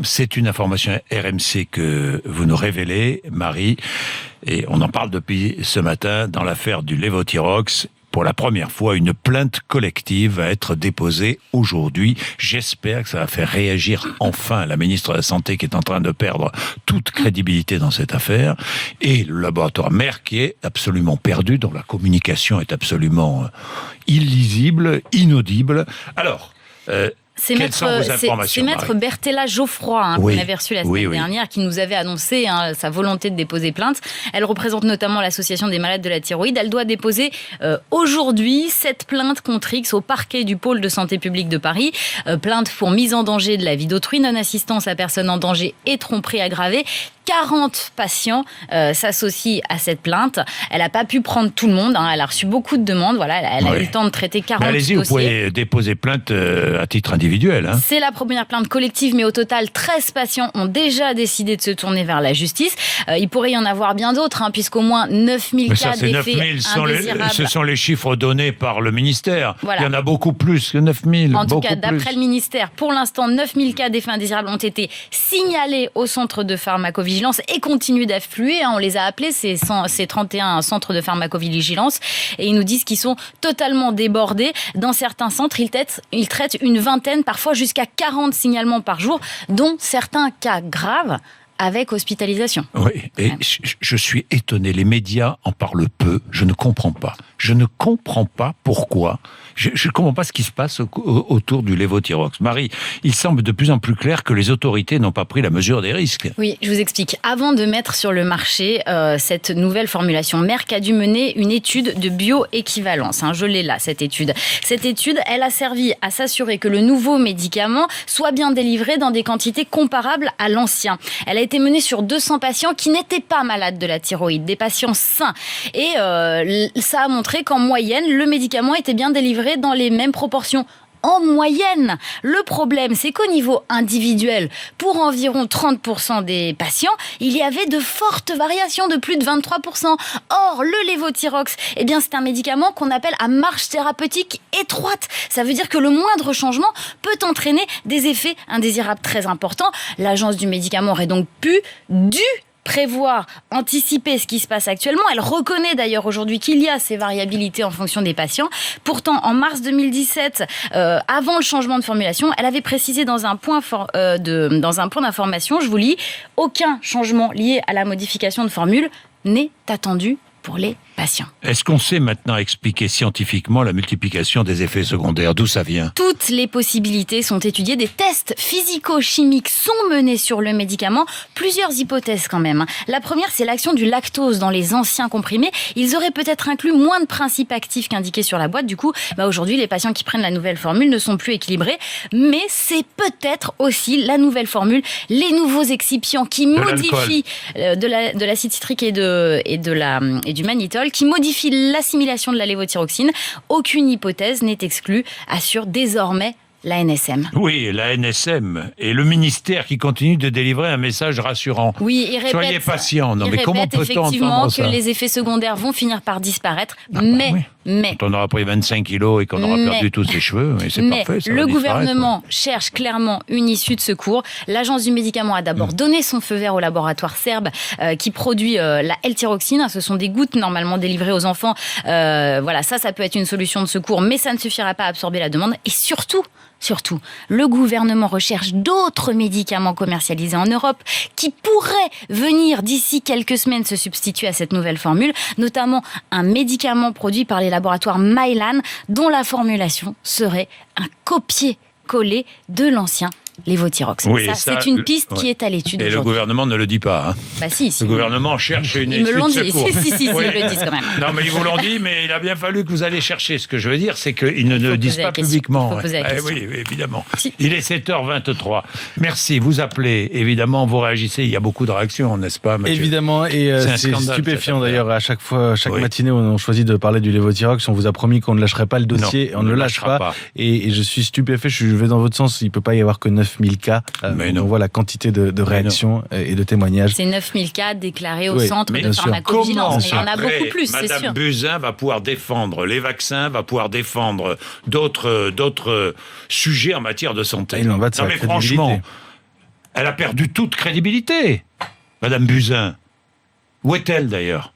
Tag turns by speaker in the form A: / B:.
A: c'est une information RMC que vous nous révélez, Marie, et on en parle depuis ce matin dans l'affaire du Levothyrox. Pour la première fois, une plainte collective va être déposée aujourd'hui. J'espère que ça va faire réagir enfin la ministre de la Santé qui est en train de perdre toute crédibilité dans cette affaire et le laboratoire Merck qui est absolument perdu, dont la communication est absolument illisible, inaudible. Alors,
B: c'est maître Berthella Geoffroy qu'on avait reçu la semaine dernière, qui nous avait annoncé sa volonté de déposer plainte. Elle représente notamment l'association des malades de la thyroïde. Elle doit déposer aujourd'hui cette plainte contre X au parquet du pôle de santé publique de Paris. Plainte pour mise en danger de la vie d'autrui, non-assistance à personne en danger et tromperie aggravée. 40 patients s'associent à cette plainte. Elle n'a pas pu prendre tout le monde. Elle a reçu beaucoup de demandes. Voilà, elle a eu le temps de traiter 40
A: allez-y,
B: dossiers.
A: Vous pouvez déposer plainte à titre individuel.
B: C'est la première plainte collective, mais au total, 13 patients ont déjà décidé de se tourner vers la justice. Il pourrait y en avoir bien d'autres, puisqu'au moins 9000 cas d'effets indésirables.
A: Ce sont les chiffres donnés par le ministère.
B: Voilà.
A: Il y en a beaucoup plus que 9000.
B: En tout cas, d'après le ministère, pour l'instant, 9000 cas d'effets indésirables ont été signalés au centre de pharmacovigilance et continuent d'affluer. On les a appelés, ces 31 centres de pharmacovigilance, et ils nous disent qu'ils sont totalement débordés. Dans certains centres, ils traitent une vingtaine, parfois jusqu'à 40 signalements par jour, dont certains cas graves avec hospitalisation.
A: Oui, et je suis étonné. Les médias en parlent peu. Je ne comprends pas. Je ne comprends pas pourquoi. Je ne comprends pas ce qui se passe autour du Levothyrox. Marie, il semble de plus en plus clair que les autorités n'ont pas pris la mesure des risques.
B: Oui, je vous explique. Avant de mettre sur le marché cette nouvelle formulation, Merck a dû mener une étude de bioéquivalence. Je l'ai là, cette étude. Cette étude, elle a servi à s'assurer que le nouveau médicament soit bien délivré dans des quantités comparables à l'ancien. Elle a été menée sur 200 patients qui n'étaient pas malades de la thyroïde, des patients sains. Et ça a montré qu'en moyenne, le médicament était bien délivré dans les mêmes proportions. En moyenne. Le problème, c'est qu'au niveau individuel, pour environ 30% des patients, il y avait de fortes variations de plus de 23%. Or, le Levothyrox, c'est un médicament qu'on appelle à marge thérapeutique étroite. Ça veut dire que le moindre changement peut entraîner des effets indésirables très importants. L'agence du médicament aurait donc dû prévoir, anticiper ce qui se passe actuellement. Elle reconnaît d'ailleurs aujourd'hui qu'il y a ces variabilités en fonction des patients. Pourtant, en mars 2017, avant le changement de formulation, elle avait précisé dans un point d'information, je vous lis, aucun changement lié à la modification de formule n'est attendu pour les patients.
A: Est-ce qu'on sait maintenant expliquer scientifiquement la multiplication des effets secondaires? D'où ça vient?
B: Toutes les possibilités sont étudiées. Des tests physico-chimiques sont menés sur le médicament. Plusieurs hypothèses quand même. La première, c'est l'action du lactose dans les anciens comprimés. Ils auraient peut-être inclus moins de principes actifs qu'indiqués sur la boîte. Du coup, aujourd'hui, les patients qui prennent la nouvelle formule ne sont plus équilibrés. Mais c'est peut-être aussi la nouvelle formule, les nouveaux excipients qui modifient de l'acide citrique et du mannitol, qui modifie l'assimilation de la lévothyroxine. Aucune hypothèse n'est exclue, assure désormais l'ANSM.
A: Oui, l'ANSM et le ministère qui continue de délivrer un message rassurant.
B: Oui, il répète.
A: Soyez patient. Non, mais comment peut-on
B: effectivement
A: entendre ça?
B: Que les effets secondaires vont finir par disparaître, mais
A: quand on aura pris 25 kilos et qu'on aura perdu tous ses cheveux, c'est parfait. Ça
B: le gouvernement cherche clairement une issue de secours. L'agence du médicament a d'abord donné son feu vert au laboratoire serbe qui produit la L-thyroxine. Ce sont des gouttes normalement délivrées aux enfants. Ça peut être une solution de secours, mais ça ne suffira pas à absorber la demande. Et surtout, le gouvernement recherche d'autres médicaments commercialisés en Europe qui pourraient venir d'ici quelques semaines se substituer à cette nouvelle formule, notamment un médicament produit par les laboratoires Mylan dont la formulation serait un copier-coller de l'ancien Levothyrox.
A: Oui,
B: c'est une piste qui est à l'étude.
A: Et le gouvernement ne le dit pas.
B: Si.
A: Le gouvernement cherche une
B: issue de
A: secours.
B: Si, ils le disent quand même.
A: Non, mais ils vous l'ont dit, mais il a bien fallu que vous allez chercher. Ce que je veux dire, c'est qu'ils ne le disent pas publiquement.
B: Il faut poser la question.
A: Oui, évidemment. Si. Il est 7h23. Merci. Vous appelez, évidemment, vous réagissez. Il y a beaucoup de réactions, n'est-ce pas, Mathieu?
C: Évidemment, et c'est stupéfiant d'ailleurs. À chaque matinée, on choisit de parler du Levothyrox. On vous a promis qu'on ne lâcherait pas le dossier. On ne le lâche pas. Et je suis stupéfait. Je vais dans votre sens. Il ne peut pas y avoir que 9000 cas. On voit la quantité de réactions et de témoignages.
B: C'est 9000 cas déclarés au centre de pharmacovigilance. Mais il y en a beaucoup plus, c'est sûr.
A: Madame Buzyn va pouvoir défendre les vaccins, va pouvoir défendre d'autres sujets en matière de santé.
C: Il en va de sa crédibilité.
A: Franchement, Elle a perdu toute crédibilité, Madame Buzyn. Où est-elle d'ailleurs ?